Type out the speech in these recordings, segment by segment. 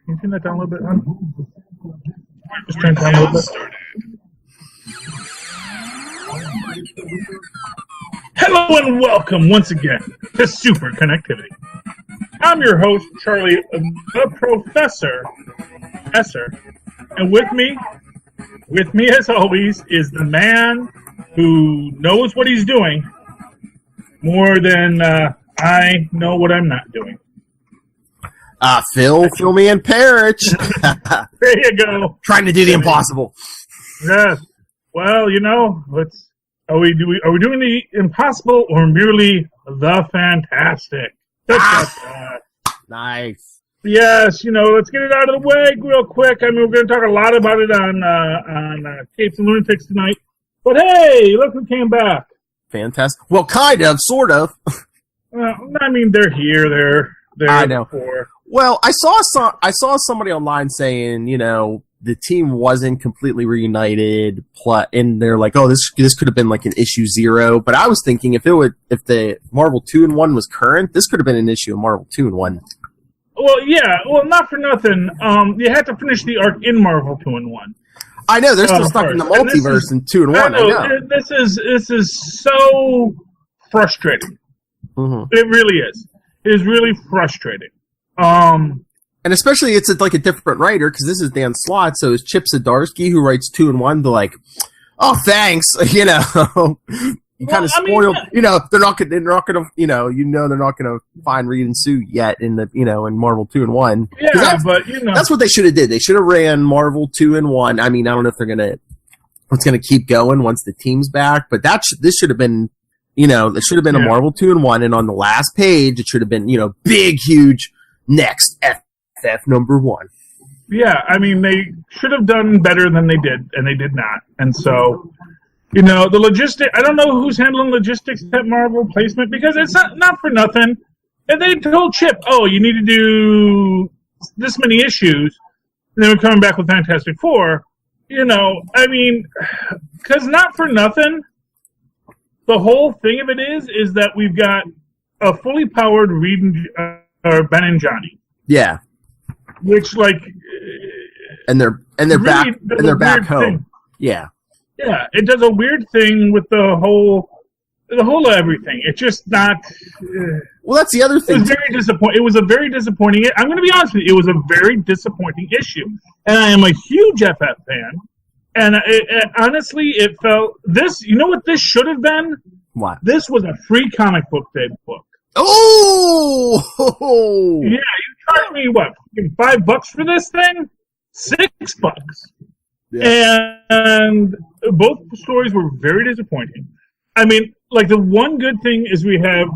you turn that down a little bit, hon? Just turn it down a little bit. Hello and welcome once again to Superconnectivity. I'm your host, Charlie, the Professor, and with me as always, is the man who knows what he's doing more than I know what I'm not doing. Phil me and Perich. There you go. Trying to do the impossible. Yes. Well, you know, are we doing the impossible or merely the fantastic? Nice. Yes, you know, let's get it out of the way real quick. I mean, we're going to talk a lot about it on Capes and Lunatics tonight. But hey, look who came back. Fantastic. Well, kind of, sort of. Well, I mean, they're here. They're I know. Before. Well, I saw somebody online saying, you know, the team wasn't completely reunited, and they're like, oh, this could have been like an issue 0. But I was thinking if the Marvel 2-in-1 was current, this could have been an issue of Marvel 2-in-1. Well, yeah. Well, not for nothing. You had to finish the arc in Marvel 2-in-1. I know they're still stuck in the multiverse in 2-in-1. I know. This is so frustrating. Mm-hmm. It really is. It is really frustrating. And especially it's like a different writer because this is Dan Slott, so it's Chip Zdarsky who writes 2-in-1. They're like, oh, thanks, you know. You kind of spoiled, you know. They're not gonna, they're not gonna find Reed and Sue yet in Marvel 2-in-1. Yeah, but you know, that's what they should have did. They should have ran Marvel 2-in-1. I mean, I don't know if it's gonna keep going once the team's back, but this should have been, you know, it should have been a Marvel 2-in-1, and on the last page it should have been, you know, big, huge next FF number 1. Yeah, I mean, they should have done better than they did, and they did not, and so. You know, the logistic. I don't know who's handling logistics at Marvel placement because it's not for nothing. And they told Chip, "Oh, you need to do this many issues." And then we're coming back with Fantastic Four. You know, I mean, because not for nothing. The whole thing of it is that we've got a fully powered Reed and Ben and Johnny. Yeah. Which and they're really back home. Thing. Yeah. Yeah, it does a weird thing with the whole everything. It's just not. Well, that's the other thing. It was very disappointing. It was a very disappointing. I'm going to be honest with you. It was a very disappointing issue, and I am a huge FF fan. And honestly, it felt this. You know what this should have been? What? This was a free comic book day book. Oh! Yeah, you charged me what? $5 for this thing? $6. Yeah. And both stories were very disappointing. I mean, like the one good thing is we have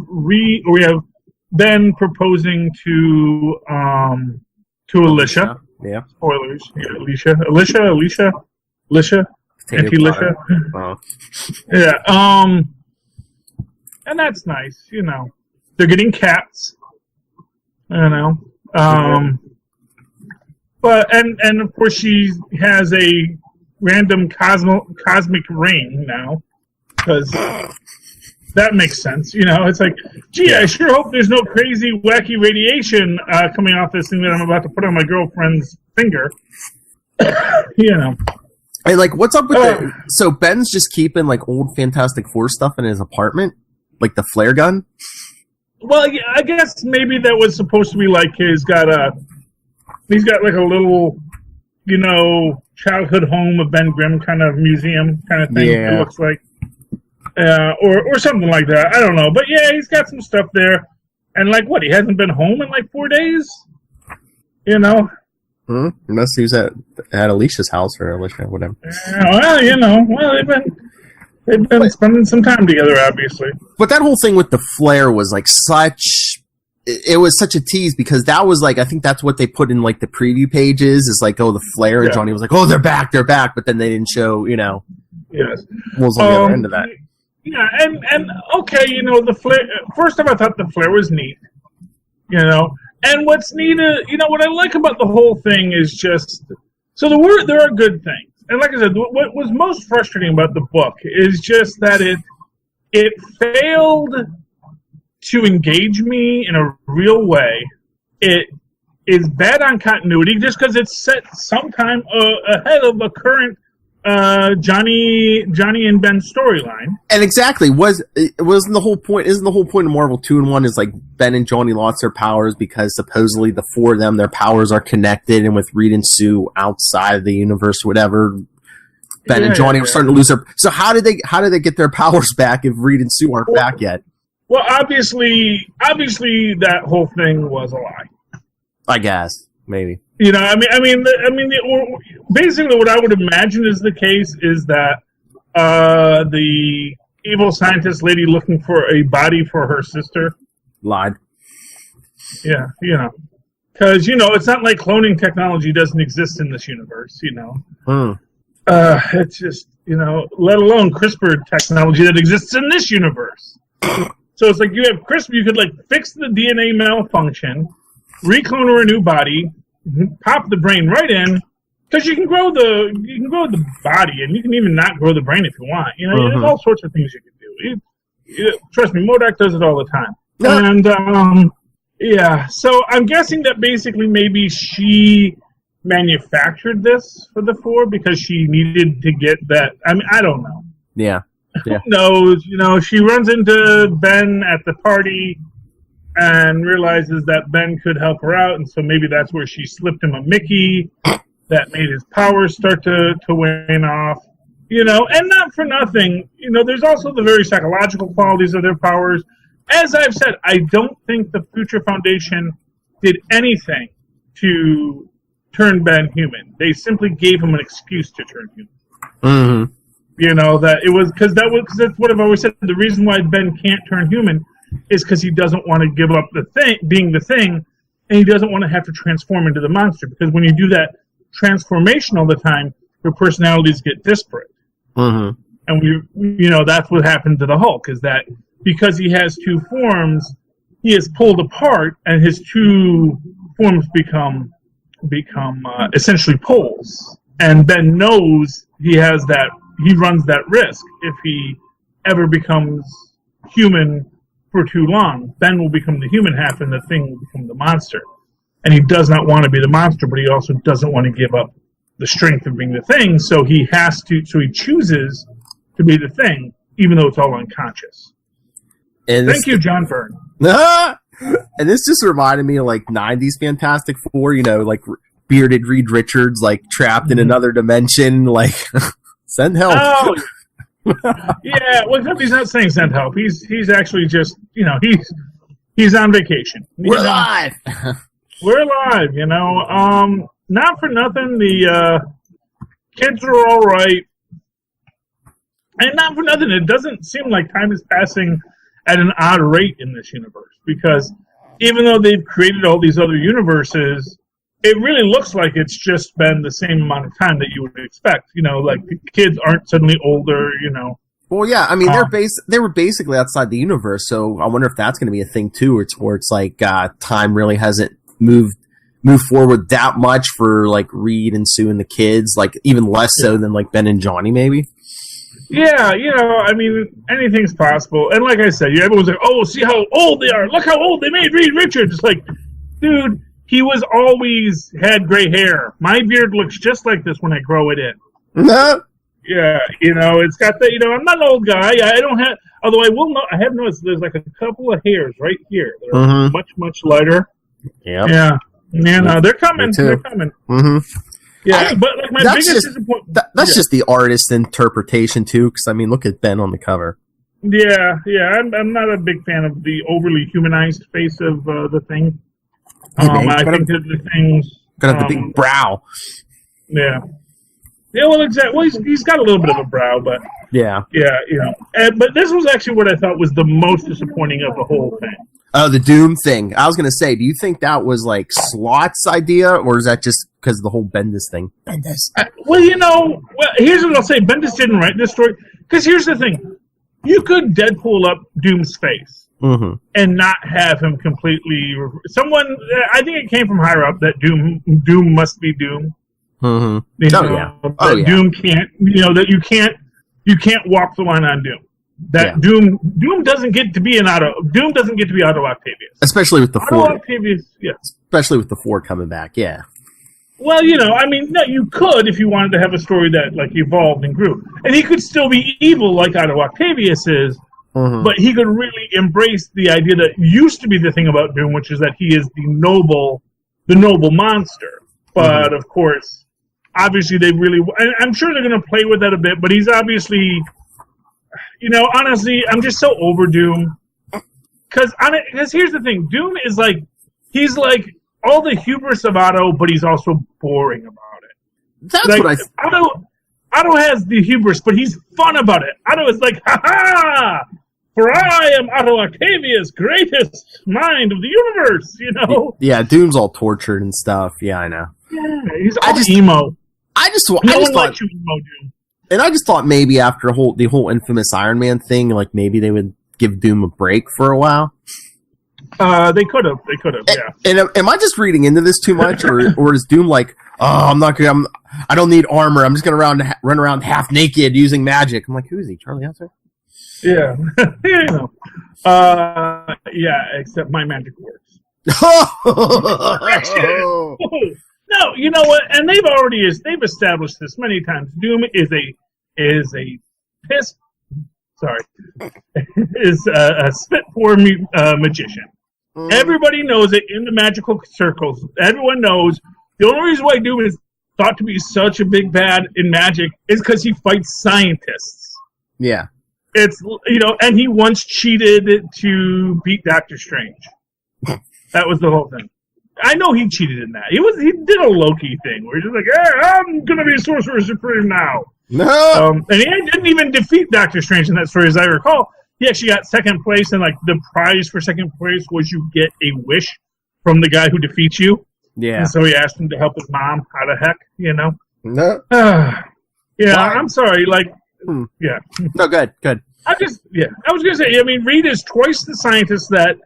Ben proposing to Alicia. Yeah. Spoilers. Yeah, Alicia. Anti-Alicia. Yeah. And that's nice. You know, they're getting cats. You know. But and of course she has a random cosmic ring now, because that makes sense. You know, it's like, gee, I sure hope there's no crazy wacky radiation coming off this thing that I'm about to put on my girlfriend's finger. You know, and like, what's up with that? So Ben's just keeping like old Fantastic Four stuff in his apartment, like the flare gun. Well, yeah, I guess maybe that was supposed to be like he's got like a little, you know, childhood home of Ben Grimm kind of museum kind of thing. Yeah. It looks like, or something like that. I don't know, but yeah, he's got some stuff there. And like, what? He hasn't been home in like 4 days. You know. Unless he was at Alicia's house or Alicia, whatever. Well, you know, they've been spending some time together, obviously. But that whole thing with the flare was like such. It was such a tease because that was like, I think that's what they put in like the preview pages is like, oh, the flare, and Johnny was like, oh, they're back, but then they didn't show, you know, yes, what was on the other end of that. Yeah, and okay, you know, the flare. First off, I thought the flare was neat, you know, and what's neat, you know, what I like about the whole thing is just so there are good things, and like I said, what was most frustrating about the book is just that it failed to engage me in a real way. It is bad on continuity just because it's set sometime ahead of a current Johnny and Ben storyline. And exactly, wasn't the whole point of Marvel 2-in-1 is like Ben and Johnny lost their powers because supposedly the four of them, their powers are connected, and with Reed and Sue outside of the universe, whatever, Ben and Johnny were starting to lose their... So how did they get their powers back if Reed and Sue aren't back yet? Well, obviously that whole thing was a lie. I guess, maybe. You know, basically what I would imagine is the case is that the evil scientist lady looking for a body for her sister lied. Yeah, you know, because it's not like cloning technology doesn't exist in this universe. It's just let alone CRISPR technology that exists in this universe. So it's like you have CRISPR, you could like fix the DNA malfunction, reclone her a new body, pop the brain right in, because you can grow the body, and you can even not grow the brain if you want. There's all sorts of things you can do. Trust me, MODOK does it all the time. And so I'm guessing that basically maybe she manufactured this for the four because she needed to get that. I mean, I don't know. Yeah. Who knows? She runs into Ben at the party and realizes that Ben could help her out, and so maybe that's where she slipped him a Mickey that made his powers start to wane off. And not for nothing, there's also the very psychological qualities of their powers. As I've said, I don't think the Future Foundation did anything to turn Ben human. They simply gave him an excuse to turn human. Mm-hmm. That it was because that's what I've always said. The reason why Ben can't turn human is because he doesn't want to give up being the thing, and he doesn't want to have to transform into the monster. Because when you do that transformation all the time, your personalities get disparate. Mm-hmm. And that's what happened to the Hulk, is that because he has two forms, he is pulled apart, and his two forms become essentially poles. And Ben knows he runs that risk if he ever becomes human for too long. Ben will become the human half, and the thing will become the monster. And he does not want to be the monster, but he also doesn't want to give up the strength of being the thing. So he chooses to be the thing, even though it's all unconscious. Thank you, John Byrne. And this just reminded me of like 90s Fantastic Four, like bearded Reed Richards, like trapped in another dimension, like send help. Oh, yeah. Well, except he's not saying send help. He's actually just, he's on vacation. We're alive. We're alive. Not for nothing. The kids are all right, and not for nothing. It doesn't seem like time is passing at an odd rate in this universe, because even though they've created all these other universes, it really looks like it's just been the same amount of time that you would expect. Like the kids aren't suddenly older. Well, yeah. I mean, they were basically outside the universe, so I wonder if that's going to be a thing too, where it's like time really hasn't moved forward that much for like Reed and Sue and the kids, like even less so than like Ben and Johnny, maybe. Yeah, I mean, anything's possible. And like I said, everyone's like, "Oh, see how old they are! Look how old they made Reed Richards!" It's like, dude. He was always had gray hair. My beard looks just like this when I grow it in. Yeah, it's got that. I'm not an old guy. I don't have. Although I have noticed there's like a couple of hairs right here that are much lighter. Yep. Yeah. No, they're coming. They're coming. Mm-hmm. Yeah, but like my biggest disappointment. That's just the artist's interpretation too. Because I mean, look at Ben on the cover. Yeah. I'm not a big fan of the overly humanized face of the Thing. I think that the Thing's gonna have the big brow. Yeah. Yeah, well, exactly. Well, he's got a little bit of a brow, but yeah. But this was actually what I thought was the most disappointing of the whole thing. Oh, the Doom thing. I was gonna say, do you think that was like Slot's idea, or is that just because of the whole Bendis thing? Bendis. Here's what I'll say: Bendis didn't write this story because here's the thing: you could Deadpool up Doom's face. Mm-hmm. And not have him completely. I think it came from higher up that Doom must be Doom. Mm-hmm. Doom can't. That you can't walk the line on Doom. that Doom doesn't get to be Otto Octavius. Especially with the Otto Octavius, yeah. Especially with the 4 coming back, yeah. Well, I mean, no, you could if you wanted to have a story that like evolved and grew, and he could still be evil like Otto Octavius is, but he could really embrace the idea that used to be the thing about Doom, which is that he is the noble monster. But of course, obviously they really, and I'm sure they're going to play with that a bit. But he's obviously, honestly, I'm just so over Doom because here's the thing: Doom is like he's like all the hubris of Otto, but he's also boring about it. That's like, what Otto has the hubris, but he's fun about it. Otto is like, ha ha! For I am Otto Octavius, greatest mind of the universe, Yeah, Doom's all tortured and stuff. Yeah, I know. Yeah, he's all emo. I just thought, likes you, emo Doom. And I just thought maybe after the whole infamous Iron Man thing, like maybe they would give Doom a break for a while. They could have, yeah. And am I just reading into this too much, or is Doom like, I don't need armor. I'm just gonna run around half naked using magic. I'm like, who is he? Charlie Houser? Yeah, yeah. Except my magic works. No, you know what? And they've established this many times. Doom is a spit poor magician. Everybody knows it in the magical circles. Everyone knows the only reason why Doom is thought to be such a big bad in magic is because he fights scientists. Yeah. It's, and he once cheated to beat Doctor Strange. That was the whole thing. I know he cheated in that. He did a Loki thing where he's just like, hey, I'm going to be Sorcerer Supreme now. No. And he didn't even defeat Doctor Strange in that story, as I recall. He actually got second place, and like the prize for second place was you get a wish from the guy who defeats you. Yeah. And so he asked him to help his mom. How the heck, No. Yeah, I'm sorry. Like, yeah. No, good. I was going to say, I mean, Reed is twice the scientist that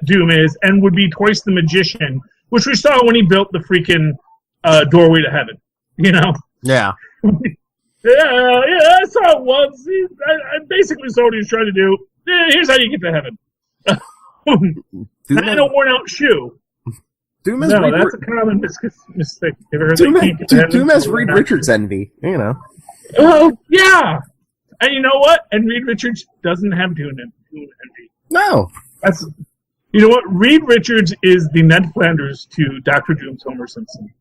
Doom is, and would be twice the magician, which we saw when he built the freaking doorway to heaven. Yeah. Yeah, I saw it once. I basically saw what he was trying to do. Here's how you get to heaven. Not in a worn-out shoe. Doom that's a common mistake. Doom has Reed Richards envy, Oh, yeah. And you know what? And Reed Richards doesn't have Doom envy. No. You know what? Reed Richards is the Ned Flanders to Dr. Doom's Homer Simpson.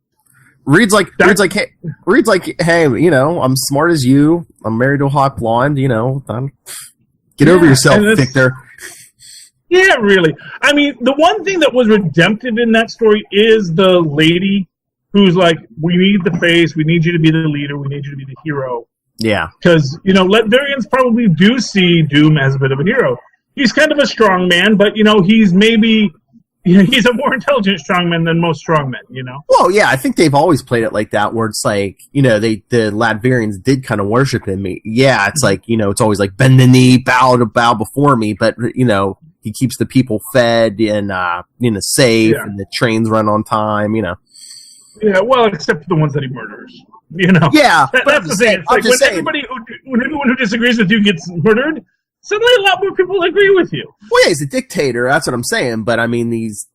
Reed's like, hey, I'm smart as you. I'm married to a hot blonde. Get over yourself, Victor. Yeah, really. I mean, the one thing that was redemptive in that story is the lady who's like, we need the face. We need you to be the leader. We need you to be the hero. Yeah. Because, Latvians probably do see Doom as a bit of a hero. He's kind of a strong man, but, he's maybe... he's a more intelligent strongman than most strongmen, Well, yeah, I think they've always played it like that, where it's like, the Latvians did kind of worship him. Yeah, it's like, it's always like, bend the knee, bow before me, but, he keeps the people fed and, safe, and the trains run on time, Yeah, well, except for the ones that he murders, Yeah, that's the thing. It's like when everyone who disagrees with you gets murdered, suddenly a lot more people agree with you. Well, yeah, he's a dictator. That's what I'm saying. But I mean,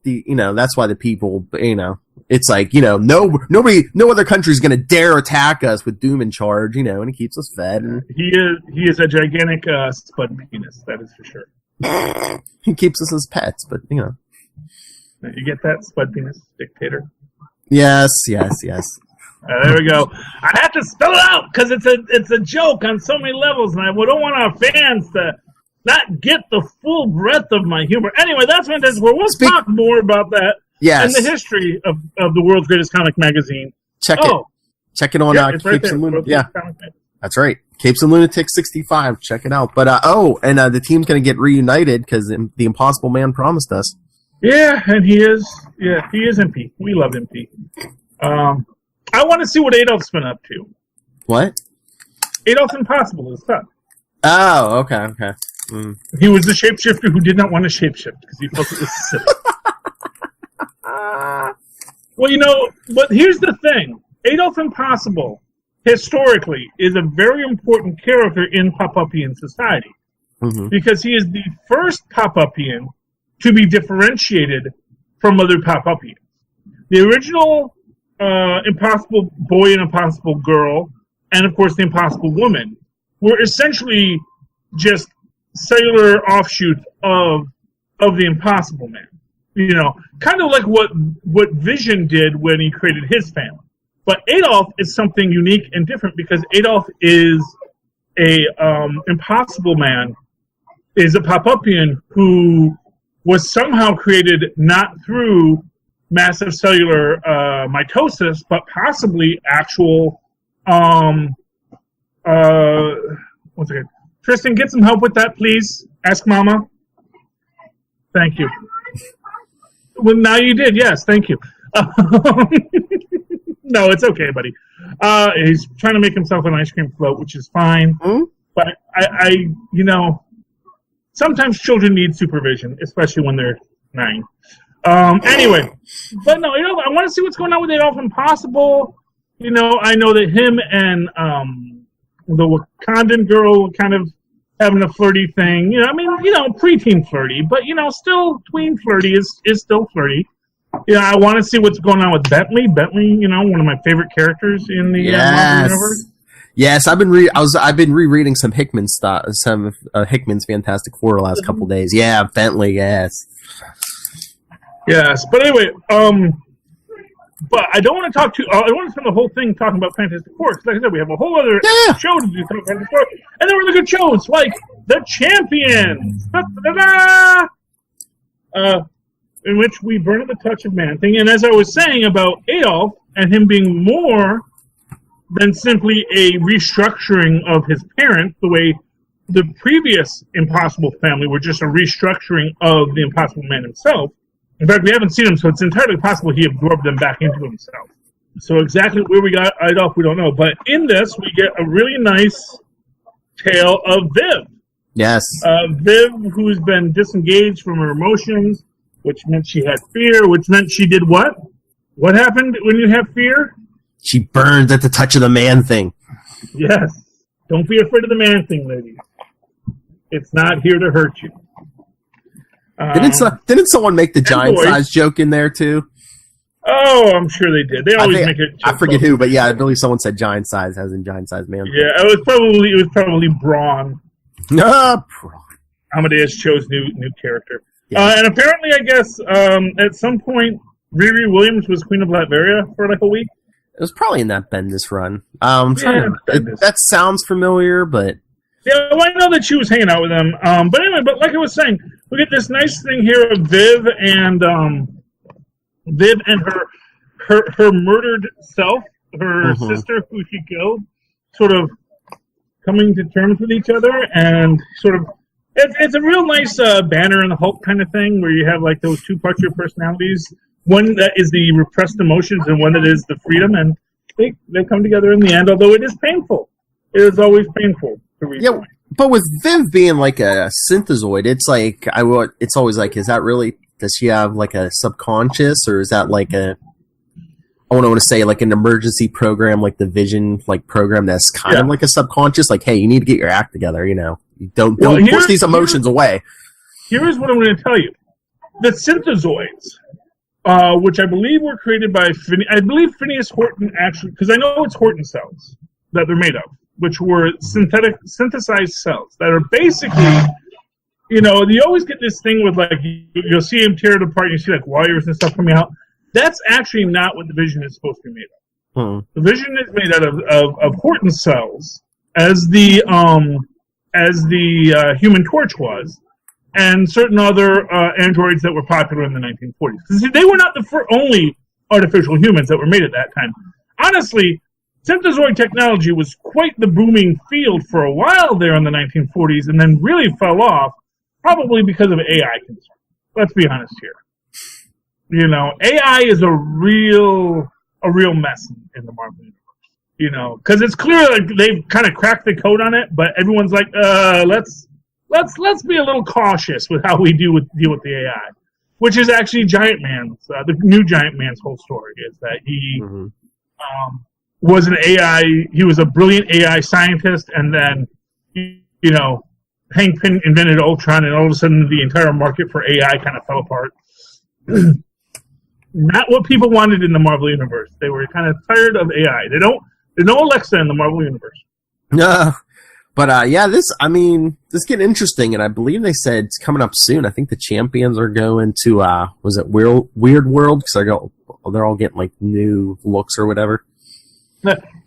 that's why the people, it's like, no other country's going to dare attack us with Doom in charge, and he keeps us fed. And he is a gigantic spud penis. That is for sure. He keeps us as pets, but you get that spud penis dictator. Yes. There we go. I have to spell it out because it's a joke on so many levels, and I don't want our fans to not get the full breadth of my humor. Anyway, that's fantastic. We'll talk more about that in the history of the world's greatest comic magazine. Check it on Capes and Lunatics. Yeah, that's right. Capes and Lunatics 65. Check it out. But the team's going to get reunited because the Impossible Man promised us. Yeah, and he is. Yeah, he is MP. We love MP. I want to see what Adolf's been up to. What? Adolf's Impossible is tough. Oh, okay. He was the shapeshifter who did not want to shapeshift because he felt it was silly. Well, but here's the thing. Adolf Impossible, historically, is a very important character in Pop-Upian society. because he is the first Pop-Upian to be differentiated from other Pop-Upians. The original Impossible Boy and Impossible Girl, and of course the Impossible Woman, were essentially just cellular offshoots of the Impossible Man. You know, kind of like what Vision did when he created his family. But Adolf is something unique and different because Adolf is a Impossible Man, is a Pop-Upian who was somehow created not through massive cellular mitosis, but possibly actual. One second. Tristan, get some help with that, please. Ask Mama. Thank you. Well, now you did. Yes, thank you. No, it's okay, buddy. He's trying to make himself an ice cream float, which is fine. But I, sometimes children need supervision, especially when they're 9. Anyway, but no, I want to see what's going on with Adolf Impossible. I know that him and the Wakandan girl kind of having a flirty thing. Preteen flirty, but still tween flirty is still flirty. I want to see what's going on with Bentley. Bentley, one of my favorite characters in the Marvel universe. Yes, I've been rereading some Hickman stuff, some Hickman's Fantastic Four the last couple of days. Yeah, Bentley, yes. Yes, but anyway, but I don't want to talk to. I want to spend the whole thing talking about Fantastic Four. Because like I said, we have a whole other show to do about Fantastic Four, and there were the good shows like The Champions, in which we burn at the touch of Man-Thing. And as I was saying about Adolf and him being more than simply a restructuring of his parents, the way the previous Impossible family were just a restructuring of the Impossible Man himself. In fact, we haven't seen him, so it's entirely possible he absorbed them back into himself. So exactly where we got Adolf, we don't know. But in this, we get a really nice tale of Viv. Yes. Viv, who's been disengaged from her emotions, which meant she had fear, which meant she did what? What happened when you have fear? She burned at the touch of the Man-Thing. Yes. Don't be afraid of the Man-Thing, ladies. It's not here to hurt you. Didn't someone make the giant size joke in there too? Oh, I'm sure they did. They always make it. I forget who, but yeah, I believe someone said giant size, as in giant size man. Yeah, it was probably Braun. Braun. Amadeus Cho's new character, and apparently, I guess at some point, Riri Williams was Queen of Latveria for like a week. It was probably in that Bendis run. That sounds familiar, but. Yeah, well, I know that she was hanging out with them. But anyway, like I was saying, we get this nice thing here of Viv and her murdered self, her sister who she killed, sort of coming to terms with each other, and sort of it's a real nice Banner and the Hulk kind of thing where you have like those two parts of your personalities, one that is the repressed emotions and one that is the freedom, and they come together in the end. Although it is painful, it is always painful. Yeah, but with Viv being like a synthezoid, it's like it's always like, is that really? Does she have like a subconscious, or is that like I want to say like an emergency program, like the Vision like program that's kind of like a subconscious? Like, hey, you need to get your act together. You don't push these emotions away. Here's what I'm going to tell you: the synthezoids, which I believe were created by Phineas Horton actually, because I know it's Horton cells that they're made of, which were synthesized cells that are basically, you always get this thing with like, you'll see them tear it apart, and you see like wires and stuff coming out. That's actually not what the Vision is supposed to be made of. The Vision is made out of Horton cells, as the Human Torch was, and certain other androids that were popular in the 1940s. Because they were not the only artificial humans that were made at that time. Honestly, synthezoid technology was quite the booming field for a while there in the 1940s, and then really fell off, probably because of AI concerns. Let's be honest here. AI is a real mess in the Marvel universe. Because it's clear like they've kind of cracked the code on it, but everyone's like, let's be a little cautious with how we deal with the AI, which is actually Giant Man's the new Giant Man's whole story is that he was an AI. He was a brilliant AI scientist, and then Hank Pym invented Ultron, and all of a sudden the entire market for AI kind of fell apart. Not what people wanted in the Marvel Universe. They were kind of tired of AI. There's no Alexa in the Marvel Universe. But this getting interesting, and I believe they said it's coming up soon. I think the champions are going to, was it Weird World? Because they're all getting, like, new looks or whatever.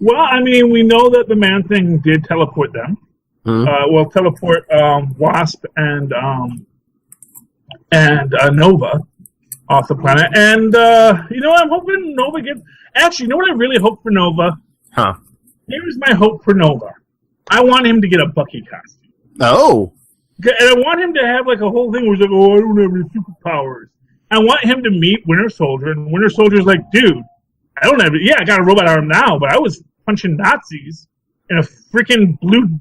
Well, I mean, we know that the Man-Thing did teleport them. Mm-hmm. Teleport Wasp and Nova off the planet. And, I'm hoping Nova gets... Actually, you know what I really hope for Nova? Huh. Here's my hope for Nova. I want him to get a Bucky costume. Oh. And I want him to have like a whole thing where he's like, I don't have any superpowers. I want him to meet Winter Soldier, and Winter Soldier's like, dude, I got a robot arm now, but I was punching Nazis in a freaking blue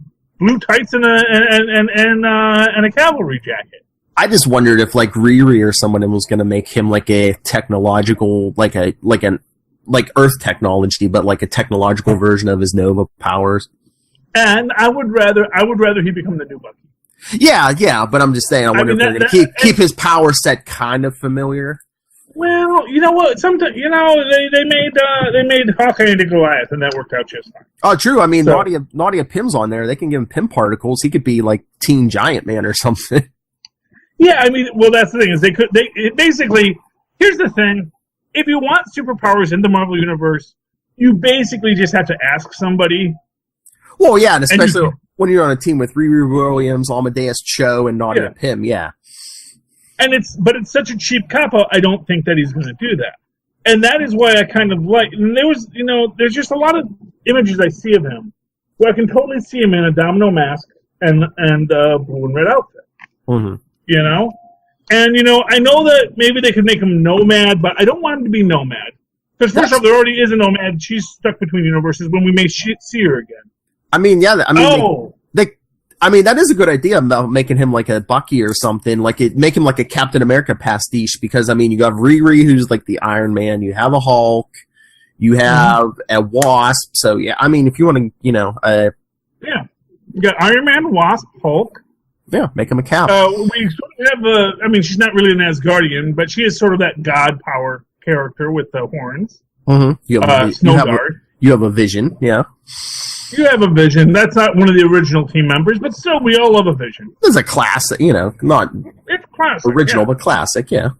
tights and a cavalry jacket. I just wondered if like Riri or someone was going to make him like a technological, like Earth technology, but like a technological version of his Nova powers. And I would rather he become the new Bucky. Yeah, but I'm just saying, I wonder if they're going to keep his power set kind of familiar. Well, you know what? Sometimes they made Hawkeye into Goliath, and that worked out just fine. Oh, true. I mean, Nadia Pym's on there. They can give him Pym particles. He could be like Teen Giant Man or something. Yeah, I mean, well, that's the thing is basically. Here's the thing: if you want superpowers in the Marvel Universe, you basically just have to ask somebody. Well, yeah, and especially when you're on a team with Riri Williams, Amadeus Cho, and Nadia Pym, yeah. But it's such a cheap cop-out, I don't think that he's going to do that. And that is why I kind of like... And there's just a lot of images I see of him where I can totally see him in a Domino mask and blue and red outfit. Mm-hmm. You know? And, I know that maybe they could make him Nomad, but I don't want him to be Nomad. Because first off, there already is a Nomad. She's stuck between universes when we may see her again. I mean, yeah. I mean, that is a good idea about making him like a Bucky or something. Make him like a Captain America pastiche. Because I mean, you have Riri, who's like the Iron Man. You have a Hulk. You have a Wasp. So yeah, I mean, if you want to, you got Iron Man, Wasp, Hulk. Yeah, make him a Cap. We sort of have she's not really an Asgardian, but she is sort of that god power character with the horns. Mm-hmm. You have a Vision. Yeah. You have a Vision. That's not one of the original team members, but still, we all love a Vision. It's a classic, not it's classic, original, but classic, yeah.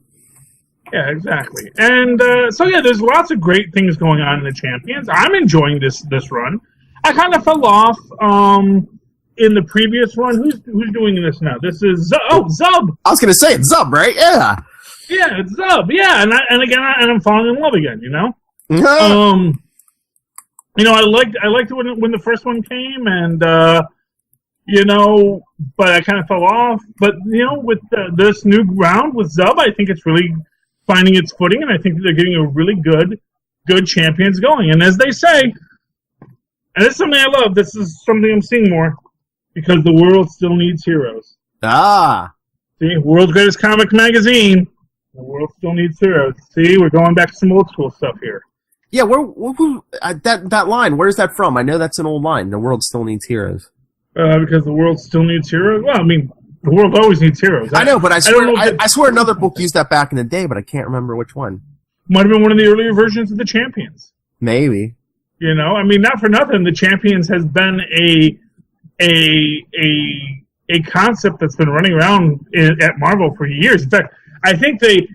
Yeah, exactly. And there's lots of great things going on in the Champions. I'm enjoying this run. I kind of fell off in the previous run. Who's doing this now? This is Zub. I was going to say it's Zub, right? Yeah. Yeah, it's Zub. Yeah, and I'm falling in love again. I liked it when the first one came, and but I kind of fell off. But with this new round with Zub, I think it's really finding its footing, and I think they're getting a really good champions going. And as they say, and this is something I love. This is something I'm seeing more because the world still needs heroes. See, world's greatest comic magazine. The world still needs heroes. See, we're going back to some old school stuff here. Yeah, that line, where's that from? I know that's an old line. The world still needs heroes. Because the world still needs heroes? Well, I mean, the world always needs heroes. I know, but I swear another book used that back in the day, but I can't remember which one. Might have been one of the earlier versions of the Champions. Maybe. I mean, not for nothing, the Champions has been a concept that's been running around at Marvel for years. In fact, I think they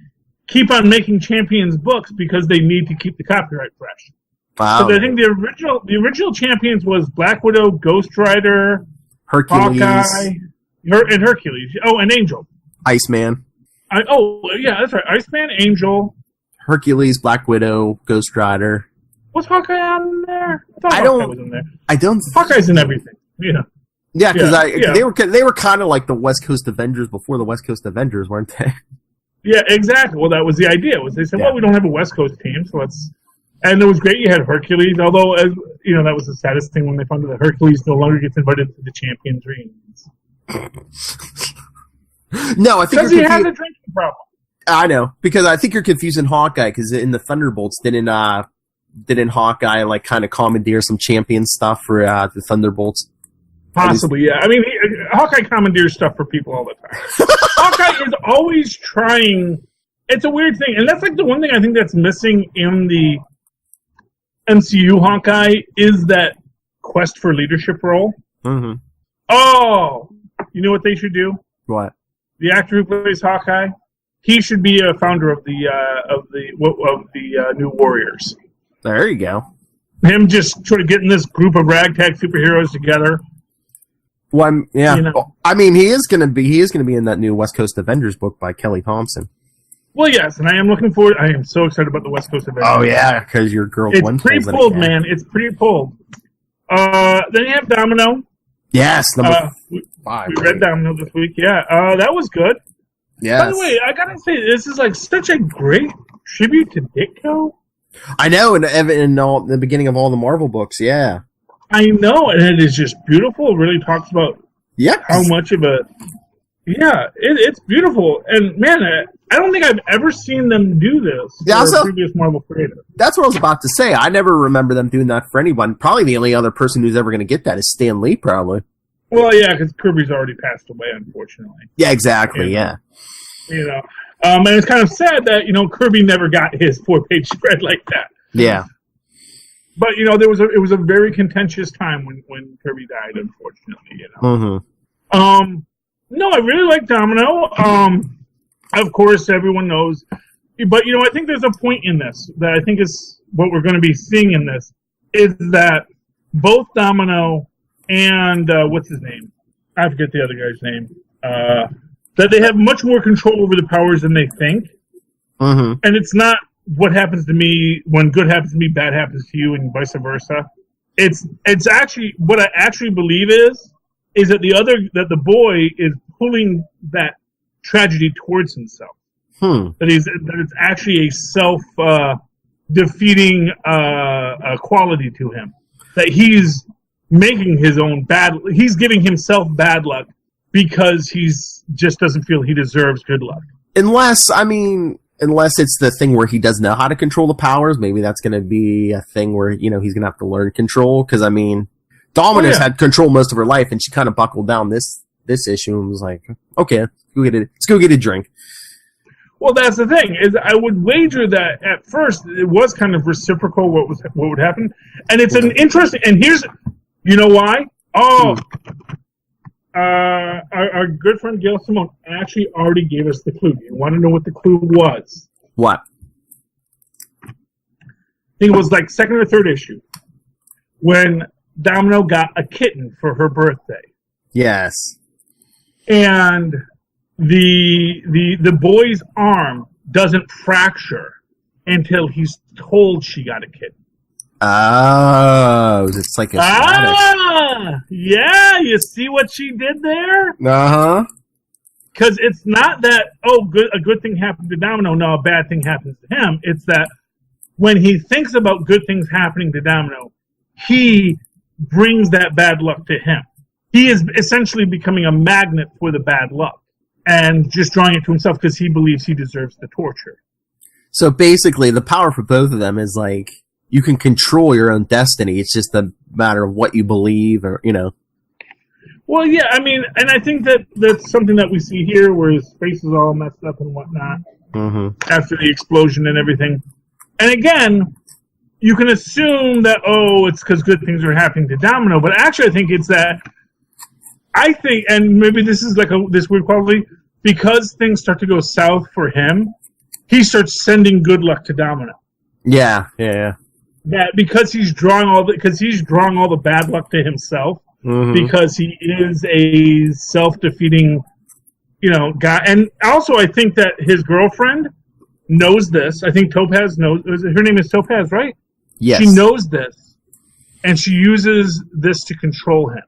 keep on making Champions books because they need to keep the copyright fresh. Wow. So I think the original Champions was Black Widow, Ghost Rider, Hercules, Hawkeye, and Hercules. Oh, and Angel. Iceman. Yeah, that's right. Iceman, Angel, Hercules, Black Widow, Ghost Rider. Was Hawkeye on there? Hawkeye was in there. Hawkeye's in everything. Yeah. Yeah, because they were kind of like the West Coast Avengers before the West Coast Avengers, weren't they? Yeah, exactly. Well, that was the idea. They said, well, we don't have a West Coast team, so let's... And it was great you had Hercules, although, that was the saddest thing when they found out that Hercules no longer gets invited to the Champions reunions. No, I think because he has a drinking problem. I know, because I think you're confusing Hawkeye, because in the Thunderbolts, didn't Hawkeye, like, kind of commandeer some Champion stuff for the Thunderbolts? Possibly, yeah. I mean, Hawkeye commandeers stuff for people all the time. Hawkeye is always trying. It's a weird thing, and that's like the one thing I think that's missing in the MCU Hawkeye is that quest for leadership role. Mm-hmm. Oh, you know what they should do? What? The actor who plays Hawkeye, he should be a founder of the New Warriors. There you go. Him just sort of getting this group of ragtag superheroes together. Well, yeah. You know. I mean, he is going to be in that new West Coast Avengers book by Kelly Thompson. Well, yes, and I am looking forward. I am so excited about the West Coast Avengers. Oh yeah, because your girl. It's pretty pulled, man. It's pretty pulled. Then you have Domino. Yes, number 5. We read Domino this week. Yeah, that was good. Yes. By the way, I gotta say, this is like such a great tribute to Ditko. I know, in the beginning of all the Marvel books, yeah. I know, and it is just beautiful. It really talks about how much of a... Yeah, it's beautiful. And, man, I don't think I've ever seen them do this for a previous Marvel creator. That's what I was about to say. I never remember them doing that for anyone. Probably the only other person who's ever going to get that is Stan Lee, probably. Well, yeah, because Kirby's already passed away, unfortunately. Yeah, exactly, yeah. You know, and it's kind of sad that, Kirby never got his 4-page spread like that. Yeah. But, it was a very contentious time when Kirby died, unfortunately, Mm-hmm. No, I really like Domino. Of course, everyone knows. But, I think there's a point in this that I think is what we're going to be seeing in this, is that both Domino and, what's his name? I forget the other guy's name. That they have much more control over the powers than they think. Mm-hmm. And it's not what happens to me when good happens to me, bad happens to you, and vice versa. It's actually, what I actually believe is that the boy is pulling that tragedy towards himself. That it's actually a self-defeating quality to him. That he's making his own he's giving himself bad luck because he's just doesn't feel he deserves good luck. Unless it's the thing where he does know how to control the powers, maybe that's going to be a thing where, he's going to have to learn control. Because, Domino's had control most of her life, and she kind of buckled down this issue and was like, okay, let's go get a drink. Well, that's the thing, is I would wager that at first it was kind of reciprocal what would happen. And it's an interesting, and here's, you know why? Oh, our good friend Gail Simone actually already gave us the clue. You want to know what the clue was? What? I think it was like second or third issue when Domino got a kitten for her birthday. Yes. And the boy's arm doesn't fracture until he's told she got a kitten. Oh, it's like a yeah, you see what she did there? Uh-huh. Because it's not that, a good thing happened to Domino, no, a bad thing happens to him. It's that when he thinks about good things happening to Domino, he brings that bad luck to him. He is essentially becoming a magnet for the bad luck and just drawing it to himself because he believes he deserves the torture. So basically, the power for both of them is like, you can control your own destiny. It's just a matter of what you believe or, Well, yeah, and I think that's something that we see here where his face is all messed up and whatnot after the explosion and everything. And again, you can assume that, it's because good things are happening to Domino, but actually I think it's that, and maybe this is like this weird quality, because things start to go south for him, he starts sending good luck to Domino. Yeah. That because he's drawing all the bad luck to himself, because he is a self-defeating, guy. And also, I think that his girlfriend knows this. I think Topaz knows. Her name is Topaz, right? Yes. She knows this, and she uses this to control him.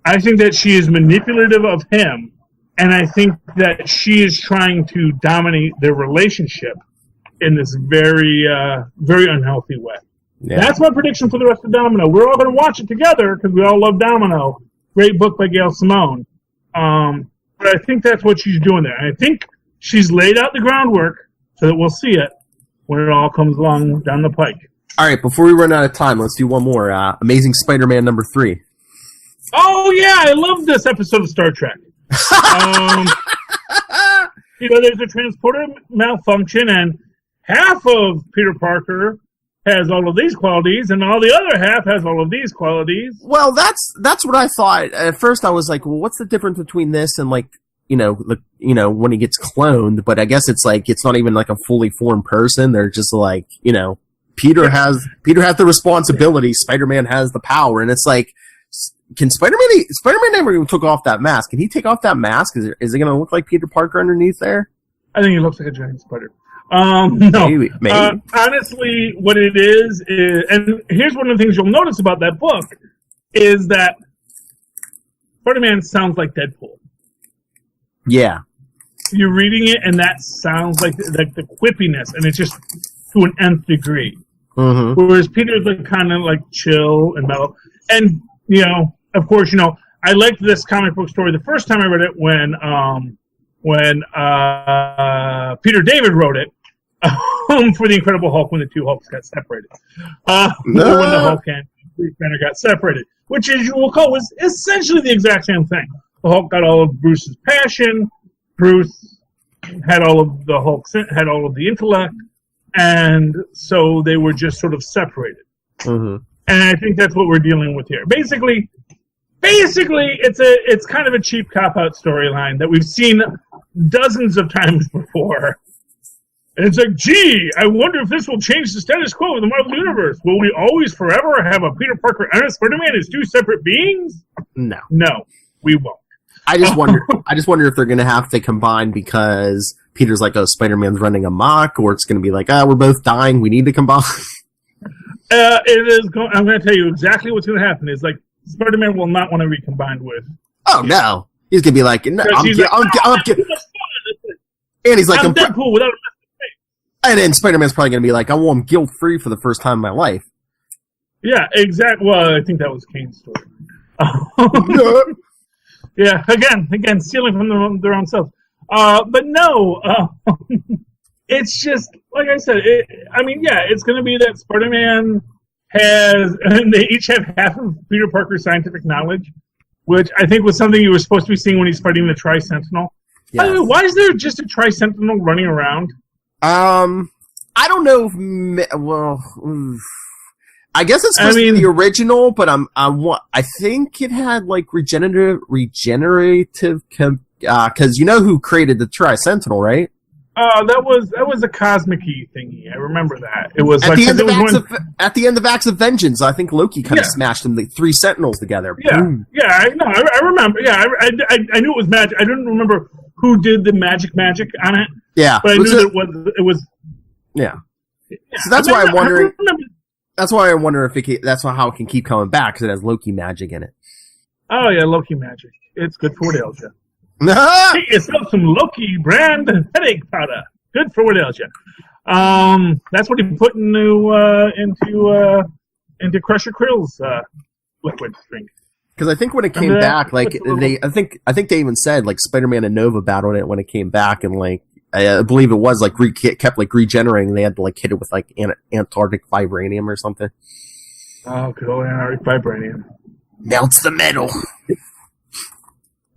I think that she is manipulative of him, and I think that she is trying to dominate their relationship in this very, very unhealthy way. Yeah. That's my prediction for the rest of Domino. We're all going to watch it together because we all love Domino. Great book by Gail Simone. But I think that's what she's doing there. And I think she's laid out the groundwork so that we'll see it when it all comes along down the pike. All right, before we run out of time, let's do one more. Amazing Spider-Man number 3. Oh yeah, I love this episode of Star Trek. There's a transporter malfunction, and half of Peter Parker has all of these qualities, and all the other half has all of these qualities. Well, that's what I thought. At first, I was like, well, what's the difference between this and when he gets cloned? But I guess it's like it's not even like a fully formed person. They're just like, Peter has the responsibility. Spider-Man has the power, and it's like, can Spider-Man never even took off that mask? Can he take off that mask? Is it going to look like Peter Parker underneath there? I think he looks like a giant spider. No. Maybe. Honestly, what it is, and here's one of the things you'll notice about that book, is that Spider-Man sounds like Deadpool. Yeah. You're reading it, and that sounds like the quippiness, and it's just to an nth degree. Mm-hmm. Whereas Peter's kind of chill and mellow. And, of course, I liked this comic book story the first time I read it when Peter David wrote it for the Incredible Hulk when the two Hulks got separated. When the Hulk and Bruce Banner got separated, which, as you will recall, was essentially the exact same thing. The Hulk got all of Bruce's passion. Bruce had all of the Hulk had all of the intellect, and so they were just sort of separated. Mm-hmm. And I think that's what we're dealing with here. Basically, it's kind of a cheap cop-out storyline that we've seen dozens of times before. And it's like, gee, I wonder if this will change the status quo of the Marvel Universe. Will we always, forever have a Peter Parker and a Spider-Man as two separate beings? No, we won't. I just wonder if they're going to have to combine because Peter's like, oh, Spider-Man's running amok, or it's going to be like, we're both dying, we need to combine. It is. I'm going to tell you exactly what's going to happen. Is Spider-Man will not want to be combined with. Oh no, he's going to be like, no, and he's like, I'm Deadpool without a face. And then Spider-Man's probably going to be like, I'm guilt-free for the first time in my life. Yeah, exactly. Well, I think that was Kane's story. Yeah, again, stealing from their own self. But no, it's just, like I said, it's going to be that Spider-Man and they each have half of Peter Parker's scientific knowledge, which I think was something you were supposed to be seeing when he's fighting the Tri-Sentinel. Yes. By the way, why is there just a Tri-Sentinel running around? I don't know I guess it's supposed to be the original, but I think it had regenerative, because you know who created the Tri-Sentinel, right? That was a cosmic-y thingy. I remember that. It was at the end of Acts of Vengeance. I think Loki kind of smashed them, the three Sentinels together. Yeah, boom. Yeah, I remember. Yeah, I knew it was magic. I didn't remember who did the magic on it. Yeah, but I knew that it was. Yeah. So that's why I'm wondering. That's why I wonder if that's how it can keep coming back, because it has Loki magic in it. Oh yeah, Loki magic. It's good for Wordalgia. Get yourself some Loki brand headache powder. Good for Wordalgia. That's what he put into Crusher Krill's liquid drink. Because I think when it came back, I think they even said Spider-Man and Nova battled it when it came back, and I believe it was kept regenerating. They had to hit it with Antarctic vibranium or something. Oh, good old Antarctic vibranium melts the metal.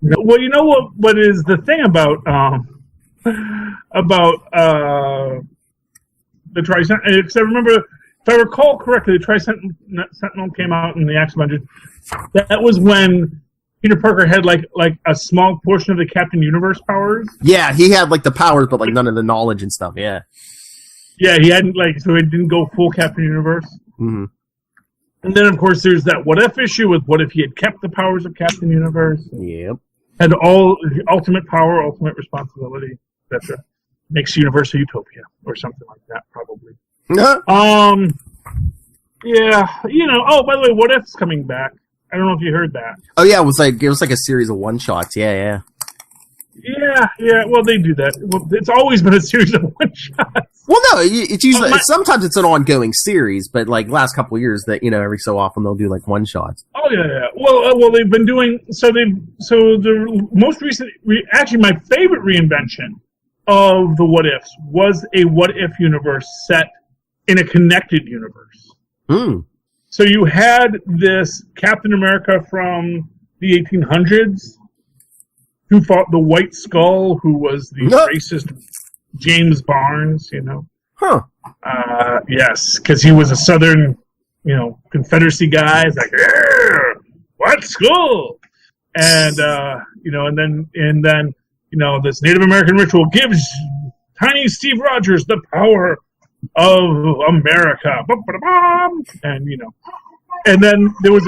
Well, you know what is the thing about the Tri-Sentinel? Because I remember, if I recall correctly, the Tri-Sentinel came out in the Acts of Vengeance. That was when Peter Parker had a small portion of the Captain Universe powers. Yeah, he had the powers, but none of the knowledge and stuff. Yeah. Yeah, he hadn't so it didn't go full Captain Universe. Mm-hmm. And then of course there's that what if issue with what if he had kept the powers of Captain Universe. Yep. Had all ultimate power, ultimate responsibility, etc. Makes Universe a utopia or something like that, probably. Yeah, Oh, by the way, What If's coming back. I don't know if you heard that. Oh yeah, it was a series of one shots. Yeah. Yeah. Well, they do that. Well, it's always been a series of one shots. Well, no, it's usually sometimes it's an ongoing series, but last couple of years that every so often they'll do one shots. Oh yeah. Well, they've been doing the most recent. Actually, my favorite reinvention of the What Ifs was a What If universe set in a connected universe. Hmm. So you had this Captain America from the 1800s, who fought the White Skull, who was the racist James Barnes, you know. Huh. Yes, because he was a Southern, you know, Confederacy guy. It's like, White Skull! And, you know, and then, you know, this Native American ritual gives tiny Steve Rogers the power of America. And, you know, and then there was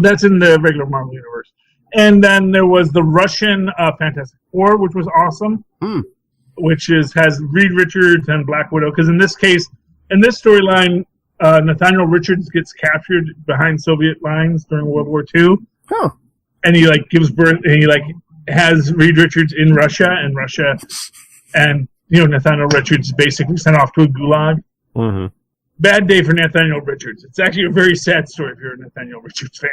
that's in the regular Marvel universe. And then there was the Russian Fantastic Four, which was awesome, which has Reed Richards and Black Widow. Because in this case, in this storyline, Nathaniel Richards gets captured behind Soviet lines during World War II. Huh. And he like gives birth, and he like has Reed Richards in Russia, and you know, Nathaniel Richards basically sent off to a gulag. Mm-hmm. Bad day for Nathaniel Richards. It's actually a very sad story if you're a Nathaniel Richards fan,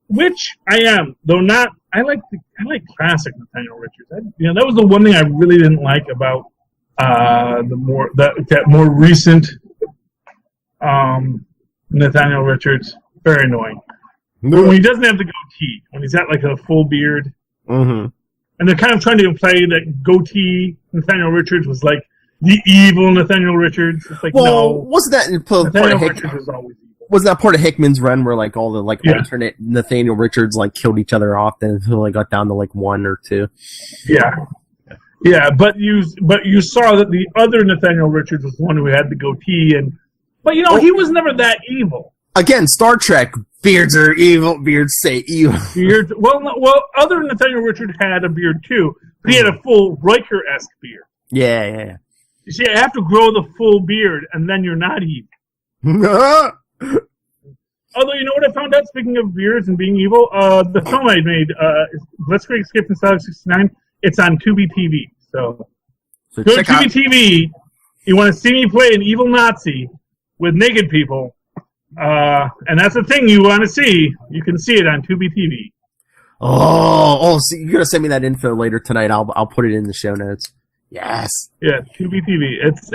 which I am, though not. I like classic Nathaniel Richards. You know, that was the one thing I really didn't like about that more recent Nathaniel Richards. Very annoying. When he doesn't have the goatee, when he's got like a full beard, and they're kind of trying to imply that goatee Nathaniel Richards was like the evil Nathaniel Richards. It's like, no, wasn't that Nathaniel Richards was always evil. Wasn't that part of Hickman's run where like all the like alternate Nathaniel Richards like killed each other off, then until they got down to like one or two? Yeah, but you saw that the other Nathaniel Richards was the one who had the goatee, but you know, he was never that evil. Again, Star Trek. Beards are evil. Beards say evil. Well, other Nathaniel Richards had a beard too. But he had a full Riker-esque beard. Yeah. You see, I have to grow the full beard, and then you're not evil. Although, you know what I found out, speaking of beards and being evil? The film I made, Blitzkrieg Escape from Star 69, it's on Tubi TV. So go to Tubi TV. You want to see me play an evil Nazi with naked people, and that's the thing you want to see. You can see it on Tubi TV. Oh! So you're gonna send me that info later tonight. I'll put it in the show notes. Yes. Yeah, Tubi TV. It's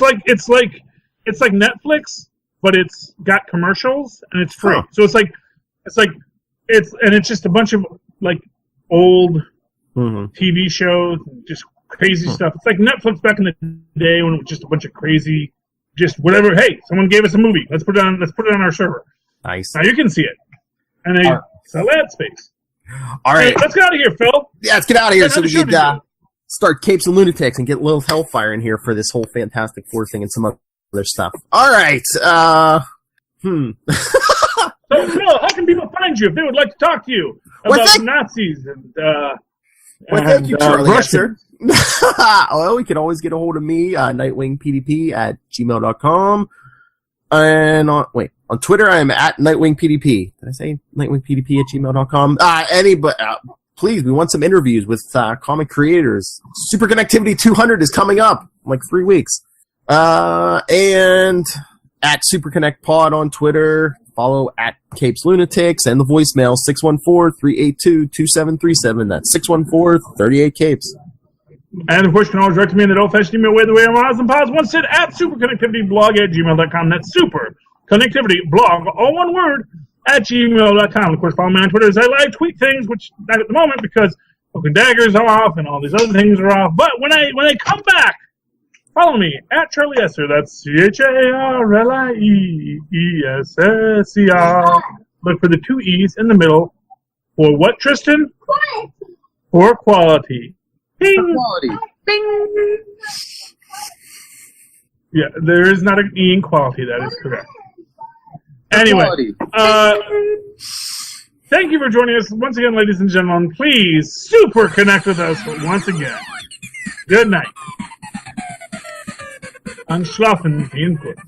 like Netflix, but it's got commercials and it's free. So it's just a bunch of like old TV shows, just crazy stuff. It's like Netflix back in the day when it was just a bunch of crazy. Just whatever. Hey, someone gave us a movie. Let's put it on our server. Nice. Now you can see it, and they sell ad space. All right, let's get out of here, Phil. Yeah, let's get out of here so we can start Capes and Lunatics and get Lil Hellfire in here for this whole Fantastic Four thing and some other stuff. All right. So Phil, how can people find you if they would like to talk to you about Nazis and thank you, Charlie. Russians? Well, you can always get a hold of me, nightwingpdp@gmail.com. And on Twitter, I'm at nightwingpdp. Did I say nightwingpdp@gmail.com? Please, we want some interviews with comic creators. Superconnectivity 200 is coming up in like 3 weeks. And at SuperConnectPod on Twitter. Follow at Capes Lunatics and the voicemail 614-382-2737. That's 614-38-CAPES. And of course, you can always write to me in that old-fashioned email way the way Miles and Paz once said at superconnectivityblog@gmail.com. That's superconnectivityblog, all one word, @gmail.com. Of course, follow me on Twitter as I live tweet things, which not at the moment because Cloak and Daggers are off and all these other things are off. But when I come back, follow me at Charlie Esser. That's CharlieEsser. Look for the 2 E's in the middle. For what, Tristan? Quality. For quality. Bing. Quality. Bing. Yeah, there is not an E in quality. That is correct. Anyway, thank you for joining us once again, ladies and gentlemen. Please super connect with us once again. Good night. I'm schlafen the input.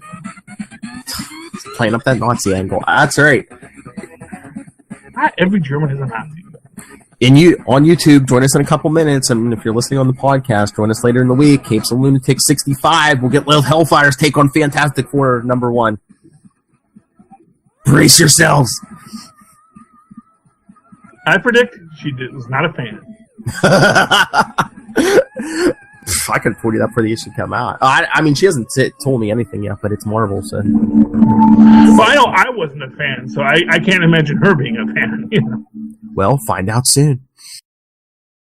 Playing up that Nazi angle. That's right. Not every German is a Nazi. On YouTube, join us in a couple minutes, and if you're listening on the podcast, join us later in the week. Capes and Lunatics 65. We'll get Lil Hellfire's take on Fantastic Four #1. Brace yourselves. I predict she was not a fan. I could have told you that before the issue come out. I mean, she hasn't told me anything yet, but it's Marvel, so. Well, I know I wasn't a fan, so I can't imagine her being a fan. You know? Well, find out soon.